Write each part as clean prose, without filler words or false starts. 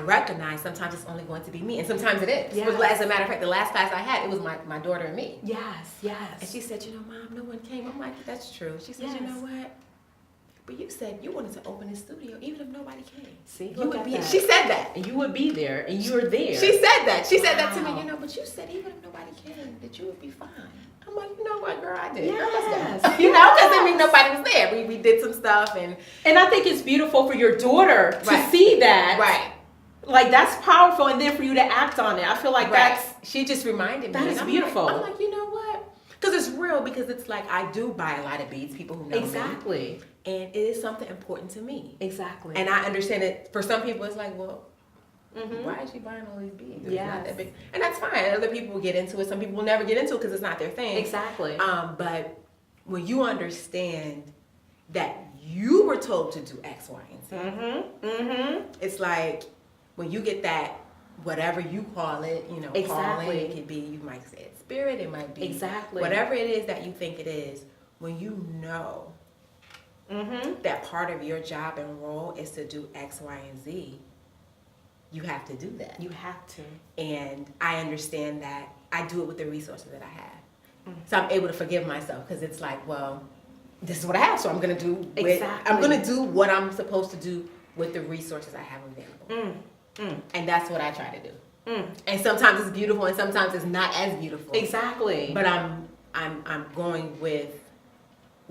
recognize sometimes it's only going to be me, and sometimes it is. Yes. As a matter of fact, the last class I had, it was my daughter and me. Yes, yes. And she said, you know, Mom, no one came. I'm like, that's true. She said, you know what? But you said you wanted to open this studio even if nobody came. See, you would be. She said that. And you would be there, and you were there. She said that. She said that to me, you know, but you said even if nobody came, that you would be fine. I'm like, you know what, girl, I did. Yes. Girl, you know, because I mean, nobody was there. We did some stuff. And I think it's beautiful for your daughter to Right. see that. Right. Like, that's powerful, and then for you to act on it. I feel like She just reminded me. That is beautiful. I'm like, you know what? Because it's real, because it's like I do buy a lot of beads, people who know me. Exactly. And it is something important to me. Exactly. And I understand that for some people it's like, well, why is she buying all these beads? It's not that big. And that's fine. Other people will get into it. Some people will never get into it because it's not their thing. Exactly. But when you understand that you were told to do X, Y, and Z, it's like when you get that, whatever you call it, you know, calling, it could be, you might say it's spirit, it might be whatever it is that you think it is. When you know that part of your job and role is to do X, Y, and Z, you have to do that. You have to. And I understand that I do it with the resources that I have. So I'm able to forgive myself because it's like, well, this is what I have, so I'm gonna do I'm gonna do what I'm supposed to do with the resources I have available. And that's what I try to do. And sometimes it's beautiful and sometimes it's not as beautiful. Exactly. But I'm going with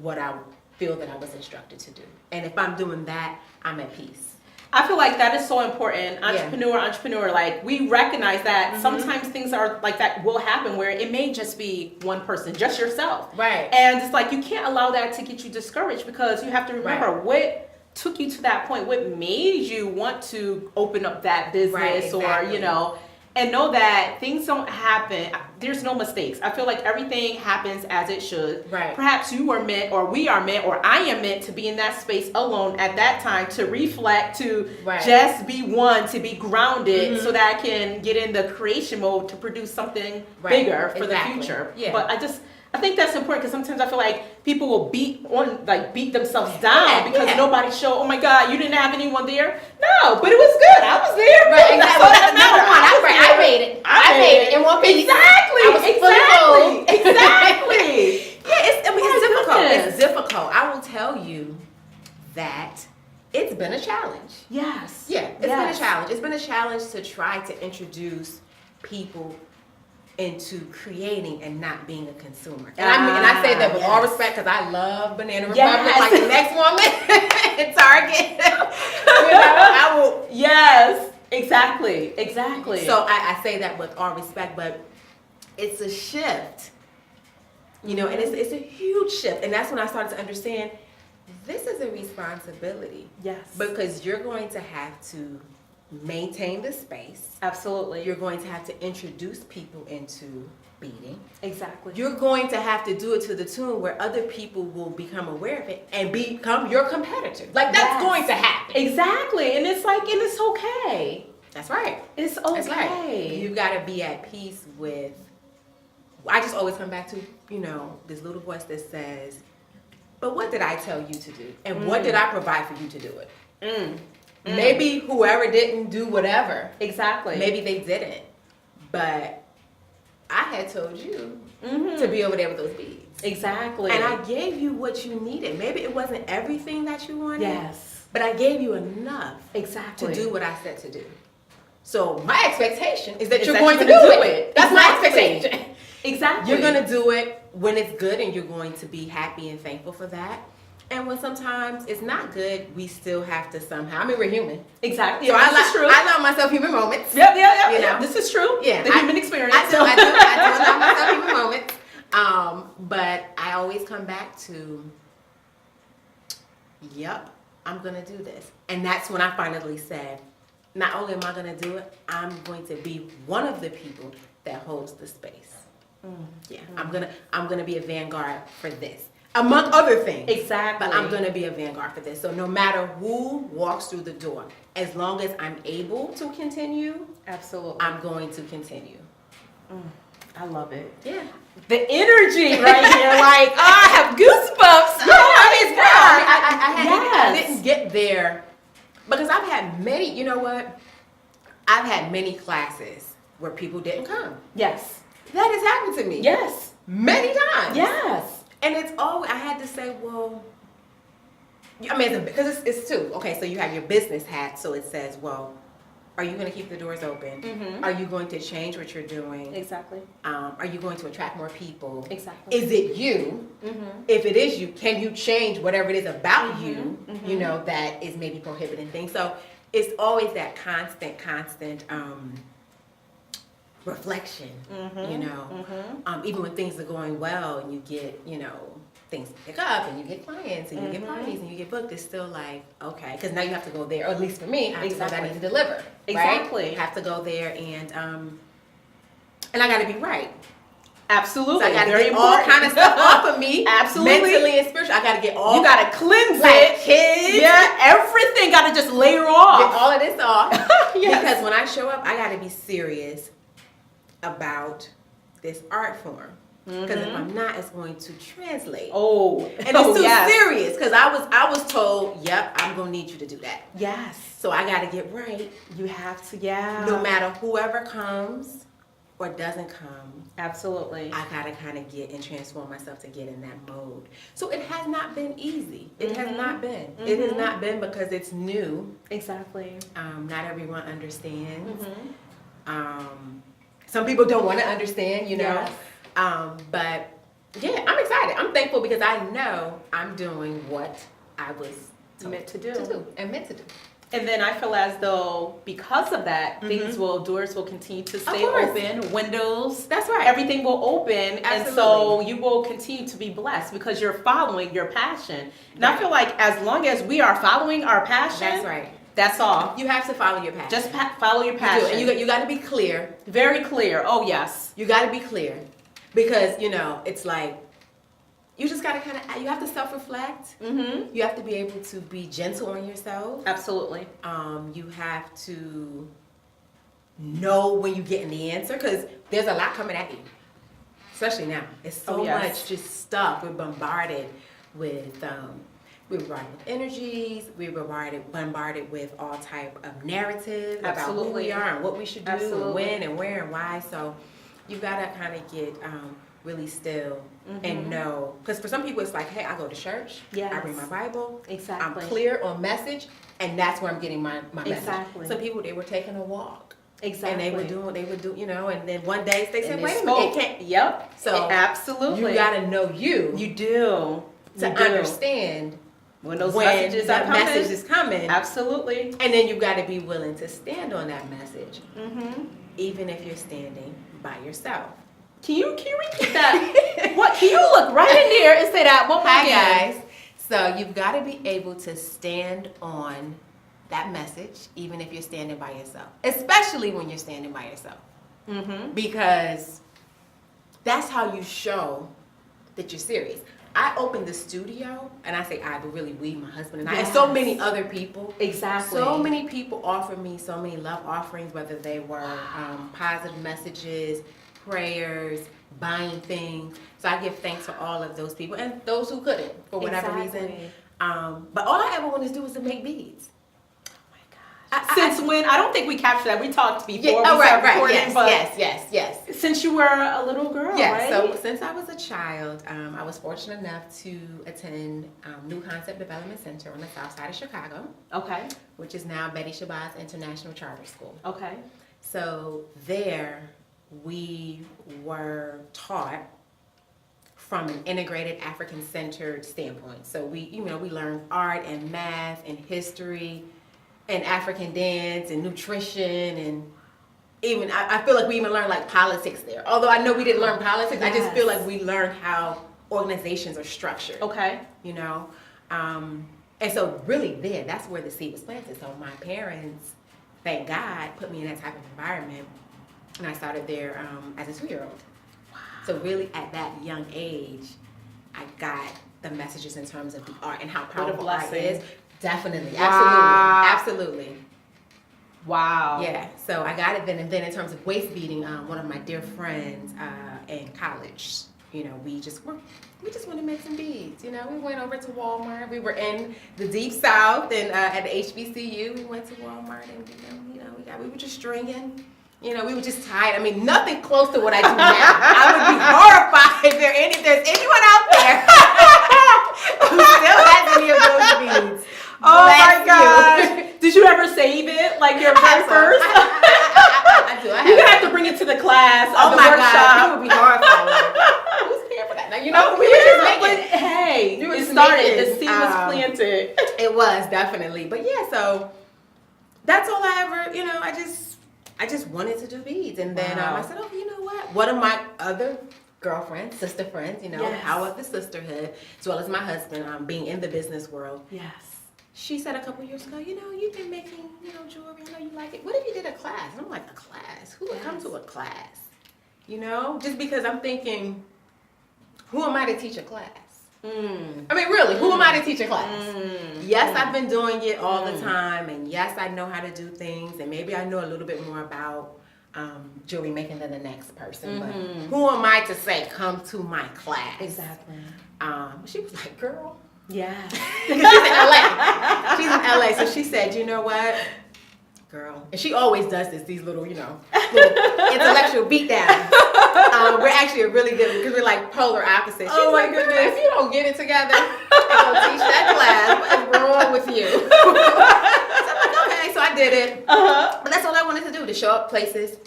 what I feel that I was instructed to do. And if I'm doing that, I'm at peace. I feel like that is so important. Entrepreneur, like, we recognize that sometimes things are like that will happen where it may just be one person, just yourself. Right. And it's like, you can't allow that to get you discouraged, because you have to remember what took you to that point, what made you want to open up that business, or, you know, and know that things don't happen. There's no mistakes. I feel like everything happens as it should. Right. Perhaps you were meant, or we are meant, or I am meant to be in that space alone at that time, to reflect, to just be one, to be grounded, so that I can get in the creation mode to produce something bigger for the future. Yeah. But I think that's important, because sometimes I feel like people will beat themselves down because nobody showed. Oh my God, you didn't have anyone there? No, but it was good. I was there. Right, exactly. I made it. I made it in one piece. Exactly. It's difficult. It's difficult. I will tell you that it's been a challenge. Yes. Yeah, it's been a challenge. It's been a challenge to try to introduce people into creating and not being a consumer. And I say that with all respect, because I love Banana Republic, like the next woman at Target. You know, I will. Yes, exactly. So I say that with all respect, but it's a shift, you know, and it's a huge shift. And that's when I started to understand this is a responsibility. Yes. Because you're going to have to maintain the space. Absolutely. You're going to have to introduce people into beading. Exactly. You're going to have to do it to the tune where other people will become aware of it and become your competitor. Like, that's going to happen. Exactly. And it's like, and it's okay. That's right. It's okay. That's right. You got to be at peace with, I just always come back to, you know, this little voice that says, but what did I tell you to do? And what did I provide for you to do it? Maybe whoever didn't do whatever. Exactly. Maybe they didn't. But I had told you to be over there with those beads. Exactly. And I gave you what you needed. Maybe it wasn't everything that you wanted. Yes. But I gave you enough. Exactly. To do what I said to do. So my expectation is that you're going to do it. That's my expectation. Exactly. You're going to do it when it's good, and you're going to be happy and thankful for that. And when sometimes it's not good, we still have to somehow. I mean, we're human. Exactly. So I allow myself human moments. Yep. You know? This is true. Yeah. The human experience. I do allow myself human moments. But I always come back to, yep, I'm going to do this. And that's when I finally said, not only am I going to do it, I'm going to be one of the people that holds the space. Yeah. I'm gonna be a vanguard for this. Among other things. Exactly. But I'm going to be a vanguard for this. So no matter who walks through the door, as long as I'm able to continue, absolutely, I'm going to continue. I love it. Yeah. The energy right here, like, I have goosebumps. I didn't get there because I've had many, you know what? I've had many classes where people didn't come. Yes. That has happened to me. Yes. Many times. Yes. And it's always, I had to say, well, I mean, because it's two. Okay, so you have your business hat, so it says, well, are you going to keep the doors open? Mm-hmm. Are you going to change what you're doing? Exactly. Are you going to attract more people? Exactly. Is it you? Mm-hmm. If it is you, can you change whatever it is about Mm-hmm. you, Mm-hmm. you know, that is maybe prohibiting things? So it's always that constant reflection, Mm-hmm. you know. Mm-hmm. Even when things are going well and you get, you know, things pick up and you get clients and you get parties and you get booked, it's still like, okay, because now you have to go there, or at least for me, I have to go there, I need to deliver. Exactly. Right? Have to go there and I got to be right. Absolutely. So I got to Very get all important. kind of stuff off of me. Absolutely. Mentally and spiritually. I got to get all. You got to cleanse like it. kids. Yeah, everything got to just layer off. Get all of this off. Yes. Because when I show up, I got to be serious about this art form. Because if I'm not, it's going to translate. Oh. And it's too yes. serious. Because I was told, yep, I'm going to need you to do that. Yes. So I got to get right. You have to, yeah. No matter whoever comes or doesn't come. Absolutely. I gotta kind of get and transform myself to get in that mode. So it has not been easy. It has not been. It has not been because it's new. Exactly. Not everyone understands. Mm-hmm. Some people don't want to understand, you know. Yes. But yeah, I'm excited. I'm thankful because I know I'm doing what I was Meant to do. and meant to do. And then I feel as though because of that, doors will continue to stay course. open, windows. That's right. Everything will open. And Absolutely. so you will continue to be blessed because you're following your passion. And I feel like as long as we are following our passion, That's right. That's all. You have to follow your passion. Just follow your passion. You do. And you got to be clear. Very clear. Oh, yes. You got to be clear. Because, you know, it's like, you just got to you have to self-reflect. Mm-hmm. You have to be able to be gentle on yourself. Absolutely. You have to know when you're getting the answer because there's a lot coming at you. Especially now. It's so much just stuff. We're bombarded with energies. We're bombarded with all type of narrative about who we are and what we should do and when and where and why. So you gotta kind of get really still and know. Because for some people it's like, hey, I go to church. Yes. I read my Bible. Exactly. I'm clear on message, and that's where I'm getting my message. Exactly. Some people, they were taking a walk. Exactly. And they would do, you know, and then one day they said, wait a spoke. minute, it can't. Yep. So absolutely. you gotta know you. You do. To understand when those when messages that are coming. message is coming. Absolutely. And then you gotta be willing to stand on that message. Mm-hmm. Even if you're standing by yourself. Can you repeat that? What? Can you look right in there and say that one more Hi again? guys. So you've got to be able to stand on that message, even if you're standing by yourself. Especially when you're standing by yourself. Mm-hmm. Because that's how you show that you're serious. I opened the studio, and I say I, but really we, my husband and I, and so many other people. Exactly. So many people offered me so many love offerings, whether they were positive messages, prayers, buying things. So I give thanks to all of those people and those who couldn't for whatever reason. But all I ever wanted to do was to make beads. Since when? I don't think we captured that. We talked before. Yeah, Recording, yes. Since you were a little girl, right? So since I was a child, I was fortunate enough to attend New Concept Development Center on the south side of Chicago. Okay. Which is now Betty Shabazz International Charter School. Okay. So there we were taught from an integrated African-centered standpoint. So we learned art and math and history and African dance and nutrition, and even I feel like we even learned like politics there. Although I know we didn't learn politics, I just feel like we learned how organizations are structured. Okay. You know? And so really that's where the seed was planted. So my parents, thank God, put me in that type of environment. And I started there as a 2-year-old. Wow. So really at that young age, I got the messages in terms of the art and how powerful art is. Definitely. Wow. Absolutely. Wow. Yeah. So I got it then. And then in terms of waist beading, one of my dear friends in college, you know, we just want to make some beads. You know, we went over to Walmart. We were in the Deep South and at the HBCU. We went to Walmart and we were just stringing. You know, we were just tired. I mean, nothing close to what I do now. I would be horrified if there's anyone out there who still has any of those beads. Oh my Bless gosh. Did you ever save it? Like your very first? I do. You're going to have to bring it to the class. Oh the my workshop. God. People would be horrified. Like, who's here for that? Now, you know, we were just making. Hey, We were it just started. making, The seed was planted. It was, definitely. But yeah, so that's all I ever, you know, I just wanted to do beads. And then I said, oh, you know what? One of my other girlfriends, sister friends, you know, the power of the sisterhood, as well as my husband, being in the business world. Yes. She said a couple years ago, you know, you've been making, you know, jewelry. I know you like it. What if you did a class? And I'm like, a class? Who would come to a class? You know, just because I'm thinking, who am I to teach a class? I mean, really, who am I to teach a class? Yes, I've been doing it all the time, and yes, I know how to do things, and maybe I know a little bit more about jewelry making than the next person. But who am I to say, come to my class? Exactly. She was like, girl. Yeah. She's in LA. She's in LA, so she said, you know what, girl, and she always does these little, you know, little intellectual beatdowns. We're actually a really good, because we're like polar opposites. She's like, goodness, if you don't get it together and go teach that class, what's wrong with you? So I'm like, okay, so I did it. But that's all I wanted to do, to show up places,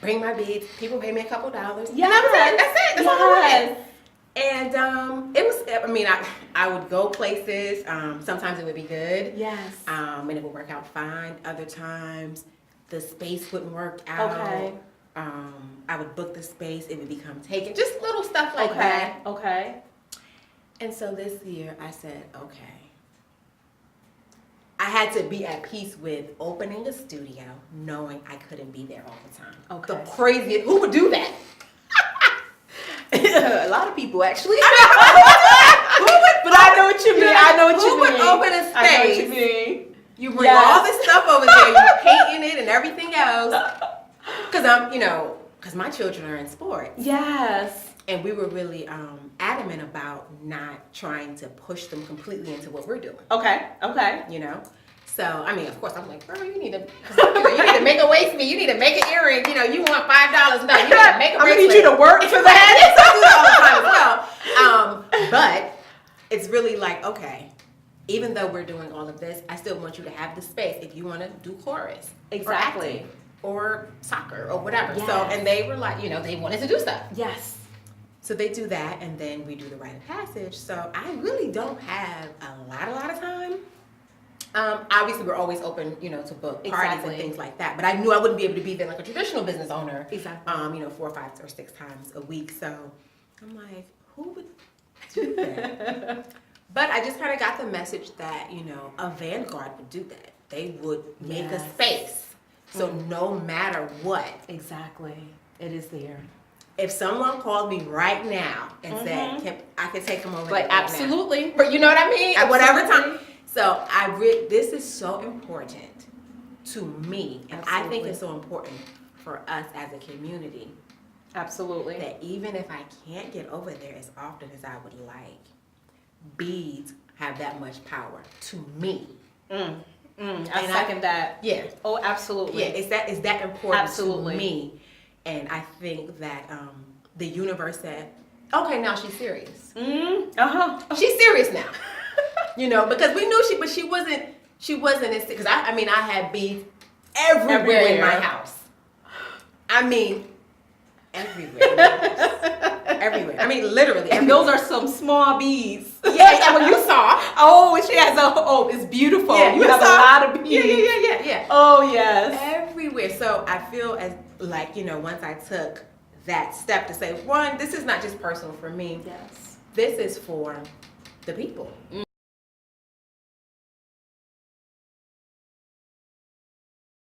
bring my beads. People pay me a couple dollars. Yeah, and that was it. That's it. That's all I wanted. And it was, I mean, I would go places. Sometimes it would be good. Yes. And it would work out fine. Other times the space wouldn't work out. Okay. I would book the space, it would become taken. Just little stuff like that. Okay. And so this year I said, okay. I had to be at peace with opening a studio, knowing I couldn't be there all the time. Okay. The craziest, who would do that? A lot of people, actually. Who would, but I know what you mean. I know what you mean. Who would open a space? I know what you mean. You bring all this stuff over there, you're painting it and everything else. Because because my children are in sports. Yes. And we were really adamant about not trying to push them completely into what we're doing. Okay. You know? So, I mean, of course, I'm like, girl, you need to make a waist bead. You need to make an earring. You know, you want $5. No, you need to make a bracelet. I need you to work for that. Yes, I do that all the time as well. But it's really like, okay, even though we're doing all of this, I still want you to have the space if you want to do chorus. Exactly. Or soccer or whatever. Yes. So, and they were like, they wanted to do stuff. Yes. So they do that, and then we do the rite of passage. So I really don't have a lot of time. Obviously, we're always open, to book parties and things like that. But I knew I wouldn't be able to be there like a traditional business owner. Exactly. 4, 5, or 6 times a week. So I'm like, who would do that? But I just kind of got the message that, a Vanguard would do that. They would make a space. So no matter what. Exactly. It is there. If someone called me right now and said, I could take them over there. Like, absolutely. Now. But you know what I mean? At whatever time. So this is so important to me. And I think it's so important for us as a community. Absolutely. That even if I can't get over there as often as I would like, beads have that much power to me. I second that. Yeah. Oh, absolutely. Yeah, it's that important to Absolutely. me. And I think that the universe said, okay, now she's serious. She's serious now. Because we knew but she wasn't as, because I had beads everywhere in my house. I mean, everywhere in my house. Everywhere. I mean, literally. And those are some small beads. Yeah, well, you saw. Oh, she has it's beautiful. Yeah, you have a lot of beads. Yeah. Oh, yes. Everywhere. So I feel as like, once I took that step to say, one, this is not just personal for me. Yes. This is for the people.